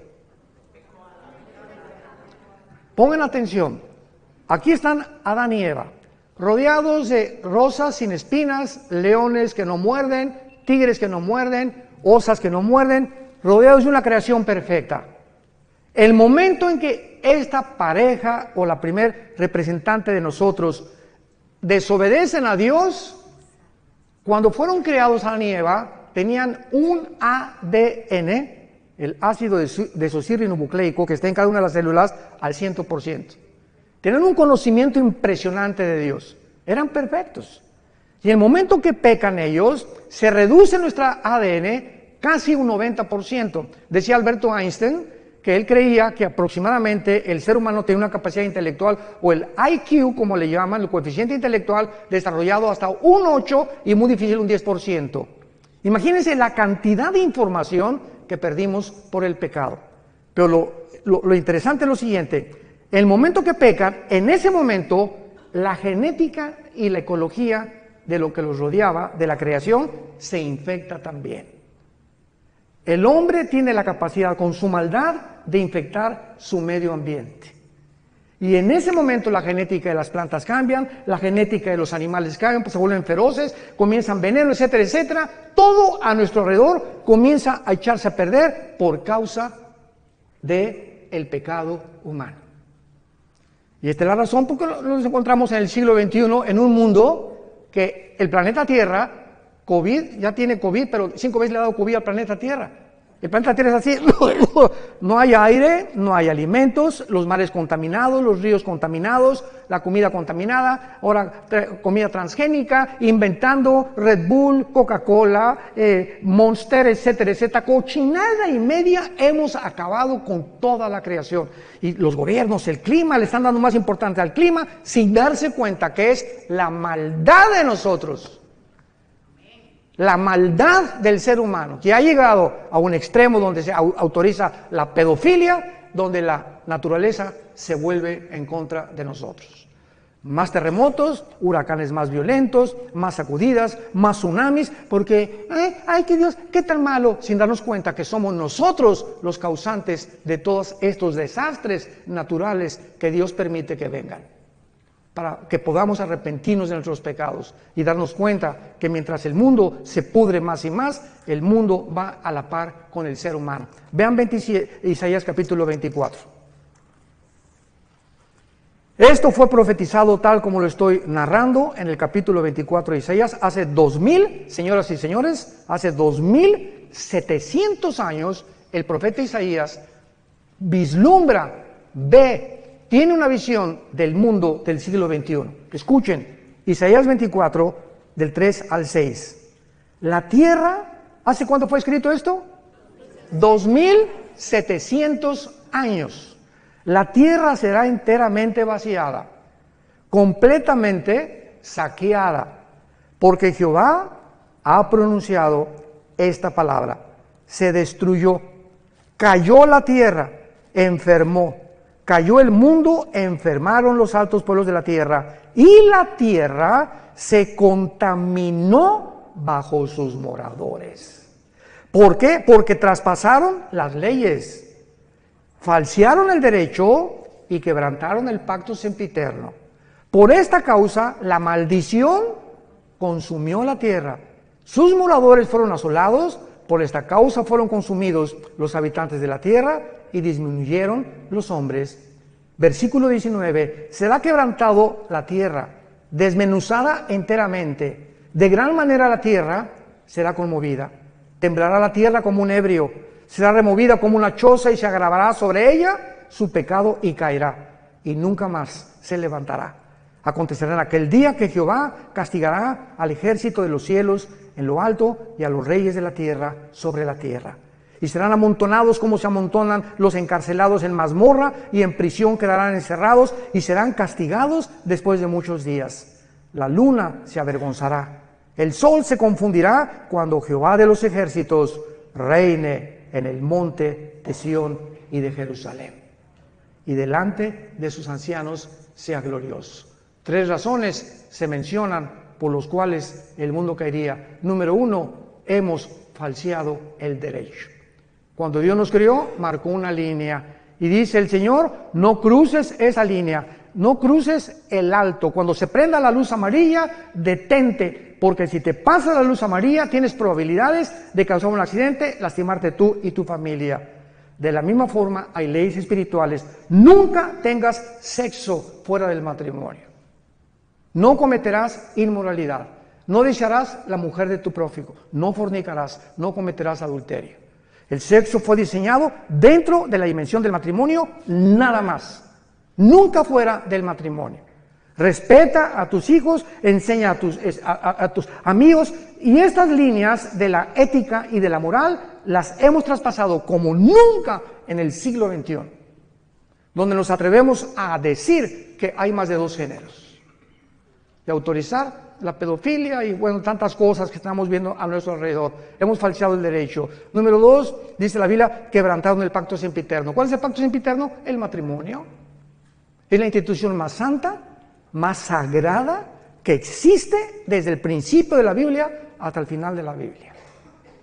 Pongan atención. Aquí están Adán y Eva, rodeados de rosas sin espinas, leones que no muerden, tigres que no muerden, osas que no muerden, rodeados de una creación perfecta. El momento en que esta pareja o la primer representante de nosotros desobedecen a Dios, cuando fueron creados Adán y Eva, tenían un ADN, el ácido desoxirribonucleico, que está en cada una de las células al 100%. Tenían un conocimiento impresionante de Dios. Eran perfectos. Y en el momento que pecan ellos, se reduce nuestra ADN casi un 90%. Decía Alberto Einstein que él creía que aproximadamente el ser humano tiene una capacidad intelectual, o el IQ, como le llaman, el coeficiente intelectual, desarrollado hasta un 8 y muy difícil un 10%. Imagínense la cantidad de información que perdimos por el pecado. Pero lo interesante es lo siguiente: el momento que pecan, en ese momento, la genética y la ecología de lo que los rodeaba, de la creación, se infecta también. El hombre tiene la capacidad, con su maldad, de infectar su medio ambiente. Y en ese momento la genética de las plantas cambian, la genética de los animales cambian, pues se vuelven feroces, comienzan veneno, etcétera, etcétera. Todo a nuestro alrededor comienza a echarse a perder por causa del pecado humano. Y esta es la razón por la que nos encontramos en el siglo XXI, en un mundo que el planeta Tierra, COVID, ya tiene COVID, pero 5 veces le ha dado COVID al planeta Tierra. El planeta Tierra es así, no hay aire, no hay alimentos, los mares contaminados, los ríos contaminados, la comida contaminada, ahora comida transgénica, inventando Red Bull, Coca-Cola, Monster, etcétera, etcétera. Cochinada y media hemos acabado con toda la creación. Y los gobiernos, el clima, le están dando más importancia al clima sin darse cuenta que es la maldad de nosotros. La maldad del ser humano, que ha llegado a un extremo donde se autoriza la pedofilia, donde la naturaleza se vuelve en contra de nosotros. Más terremotos, huracanes más violentos, más sacudidas, más tsunamis, porque, ay, que Dios, qué tan malo, sin darnos cuenta que somos nosotros los causantes de todos estos desastres naturales que Dios permite que vengan, para que podamos arrepentirnos de nuestros pecados y darnos cuenta que mientras el mundo se pudre más y más, el mundo va a la par con el ser humano. Vean Isaías capítulo 24. Esto fue profetizado tal como lo estoy narrando en el capítulo 24 de Isaías, hace 2000, señoras y señores, hace 2700 años, el profeta Isaías vislumbra, ve, tiene una visión del mundo del siglo XXI. Escuchen, Isaías 24, del 3 al 6. La tierra, ¿hace cuánto fue escrito esto? 2700 años. La tierra será enteramente vaciada, completamente saqueada, porque Jehová ha pronunciado esta palabra. Se destruyó, cayó la tierra, enfermó, cayó el mundo, enfermaron los altos pueblos de la tierra, y la tierra se contaminó bajo sus moradores. ¿Por qué? Porque traspasaron las leyes, falsearon el derecho y quebrantaron el pacto sempiterno. Por esta causa, la maldición consumió la tierra. Sus moradores fueron asolados, por esta causa fueron consumidos los habitantes de la tierra y disminuyeron los hombres. Versículo 19, será quebrantado la tierra, desmenuzada enteramente. De gran manera la tierra será conmovida. Temblará la tierra como un ebrio, será removida como una choza y se agravará sobre ella su pecado y caerá, y nunca más se levantará. Acontecerá en aquel día que Jehová castigará al ejército de los cielos en lo alto y a los reyes de la tierra sobre la tierra. Y serán amontonados como se amontonan los encarcelados en mazmorra, y en prisión quedarán encerrados y serán castigados después de muchos días. La luna se avergonzará, el sol se confundirá cuando Jehová de los ejércitos reine en el monte de Sión y de Jerusalén, y delante de sus ancianos sea glorioso. 3 razones se mencionan por los cuales el mundo caería. Número 1, hemos falseado el derecho. Cuando Dios nos creó, marcó una línea y dice el Señor, no cruces esa línea, no cruces el alto. Cuando se prenda la luz amarilla, detente, porque si te pasa la luz amarilla, tienes probabilidades de causar un accidente, lastimarte tú y tu familia. De la misma forma, hay leyes espirituales. Nunca tengas sexo fuera del matrimonio. No cometerás inmoralidad. No desearás la mujer de tu prójimo. No fornicarás. No cometerás adulterio. El sexo fue diseñado dentro de la dimensión del matrimonio, nada más. Nunca fuera del matrimonio. Respeta a tus hijos, enseña a tus amigos, y estas líneas de la ética y de la moral las hemos traspasado como nunca en el siglo XXI, donde nos atrevemos a decir que hay más de 2 géneros. De autorizar la pedofilia y bueno, tantas cosas que estamos viendo a nuestro alrededor. Hemos falseado el derecho. Número 2, dice la Biblia, quebrantaron el pacto sempiterno. ¿Cuál es el pacto sempiterno? El matrimonio. Es la institución más santa, más sagrada que existe desde el principio de la Biblia hasta el final de la Biblia.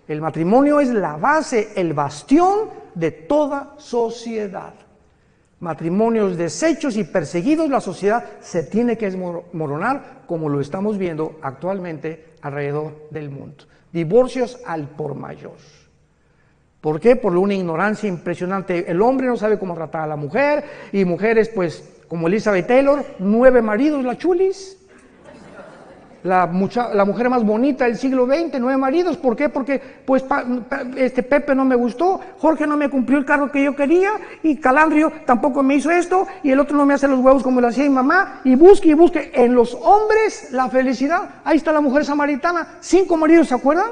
El matrimonio es la base, el bastión de toda sociedad. Matrimonios deshechos y perseguidos, la sociedad se tiene que desmoronar, como lo estamos viendo actualmente alrededor del mundo. Divorcios al por mayor. ¿Por qué? Por una ignorancia impresionante. El hombre no sabe cómo tratar a la mujer, y mujeres, pues, como Elizabeth Taylor, 9 maridos, la chulis. La mujer más bonita del siglo XX, 9 maridos. ¿Por qué? Porque pues Pepe no me gustó, Jorge no me cumplió el carro que yo quería, y Calandrio tampoco me hizo esto, y el otro no me hace los huevos como lo hacía mi mamá, y busque en los hombres la felicidad. Ahí está la mujer samaritana, 5 maridos, ¿se acuerdan?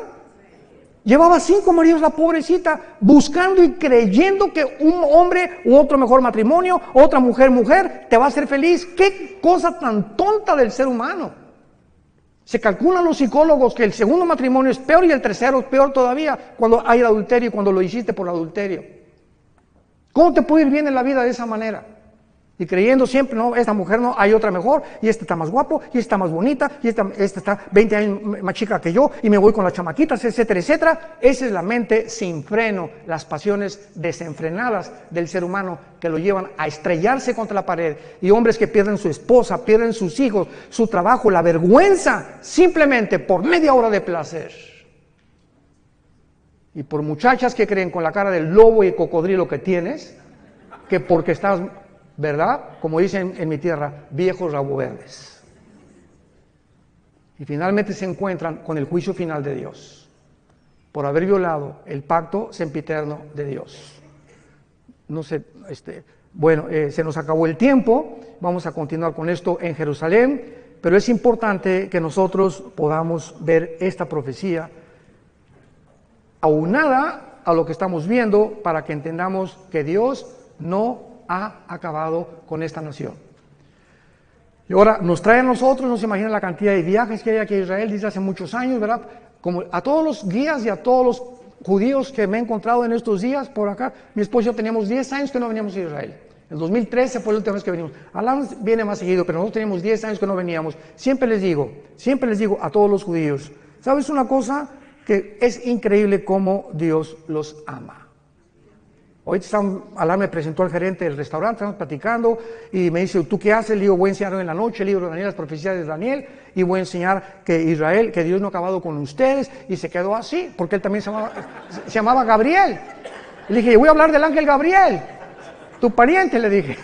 Llevaba 5 maridos la pobrecita, buscando y creyendo que un hombre u otro mejor matrimonio, otra mujer, te va a hacer feliz. ¡Qué cosa tan tonta del ser humano! Se calculan los psicólogos que el segundo matrimonio es peor y el tercero es peor todavía cuando hay adulterio y cuando lo hiciste por adulterio. ¿Cómo te puede ir bien en la vida de esa manera? Y creyendo siempre, no, esta mujer no, hay otra mejor, y esta está más guapo, y esta está más bonita, y esta está 20 años más chica que yo, y me voy con las chamaquitas, etcétera, etcétera. Esa es la mente sin freno, las pasiones desenfrenadas del ser humano que lo llevan a estrellarse contra la pared, y hombres que pierden su esposa, pierden sus hijos, su trabajo, la vergüenza, simplemente por media hora de placer. Y por muchachas que creen con la cara del lobo y cocodrilo que tienes, que porque estás, ¿verdad? Como dicen en mi tierra, viejos rabo verdes. Y finalmente se encuentran con el juicio final de Dios por haber violado el pacto sempiterno de Dios. No sé, se nos acabó el tiempo, vamos a continuar con esto en Jerusalén, pero es importante que nosotros podamos ver esta profecía aunada a lo que estamos viendo para que entendamos que Dios no ha acabado con esta nación. Y ahora nos trae a nosotros, no se imaginan la cantidad de viajes que hay aquí a Israel desde hace muchos años, ¿verdad? como a todos los guías y a todos los judíos que me he encontrado en estos días por acá, mi esposo y yo teníamos 10 años que no veníamos a Israel. En 2013 fue la última vez que venimos. Alan viene más seguido, pero nosotros teníamos 10 años que no veníamos. Siempre les digo a todos los judíos, ¿sabes una cosa? Que es increíble cómo Dios los ama. Hoy Alan me presentó al gerente del restaurante, estamos platicando y me dice, ¿tú qué haces? Le digo, voy a enseñar en la noche el libro de Daniel, las profecías de Daniel, y voy a enseñar que Israel, que Dios no ha acabado con ustedes, y se quedó así, porque él también se llamaba Gabriel. Le dije, voy a hablar del ángel Gabriel, tu pariente, le dije.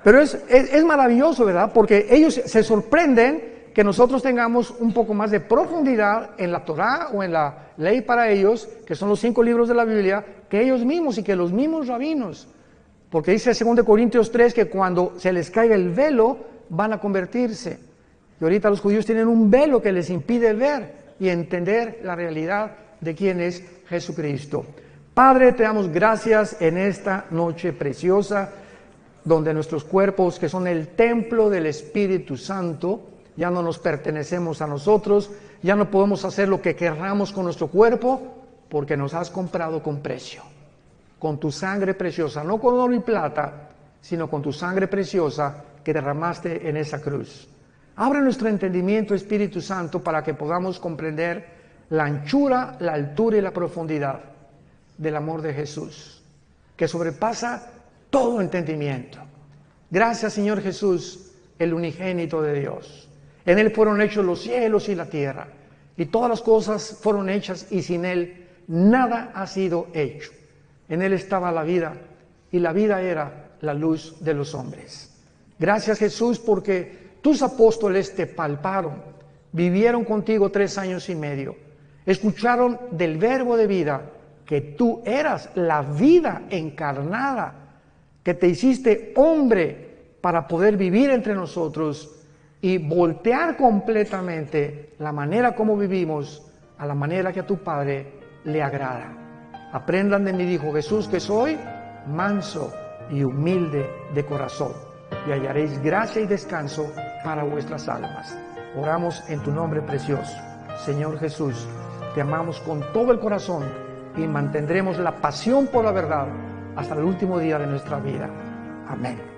Pero es maravilloso, ¿verdad? Porque ellos se sorprenden que nosotros tengamos un poco más de profundidad en la Torá o en la ley para ellos, que son los 5 libros de la Biblia, que ellos mismos y que los mismos rabinos. Porque dice 2 Corintios 3 que cuando se les caiga el velo van a convertirse. Y ahorita los judíos tienen un velo que les impide ver y entender la realidad de quién es Jesucristo. Padre, te damos gracias en esta noche preciosa, donde nuestros cuerpos, que son el templo del Espíritu Santo, ya no nos pertenecemos a nosotros, ya no podemos hacer lo que querramos con nuestro cuerpo, porque nos has comprado con precio, con tu sangre preciosa, no con oro y plata, sino con tu sangre preciosa que derramaste en esa cruz. Abre nuestro entendimiento, Espíritu Santo, para que podamos comprender la anchura, la altura y la profundidad del amor de Jesús, que sobrepasa todo entendimiento. Gracias, Señor Jesús, el unigénito de Dios. En Él fueron hechos los cielos y la tierra, y todas las cosas fueron hechas, y sin Él nada ha sido hecho. En Él estaba la vida, y la vida era la luz de los hombres. Gracias, Jesús, porque tus apóstoles te palparon, vivieron contigo 3 años y medio, escucharon del verbo de vida, que tú eras la vida encarnada, que te hiciste hombre para poder vivir entre nosotros y voltear completamente la manera como vivimos a la manera que a tu Padre le agrada. Aprendan de mí, dijo Jesús, que soy manso y humilde de corazón, y hallaréis gracia y descanso para vuestras almas. Oramos en tu nombre precioso. Señor Jesús, te amamos con todo el corazón y mantendremos la pasión por la verdad hasta el último día de nuestra vida. Amén.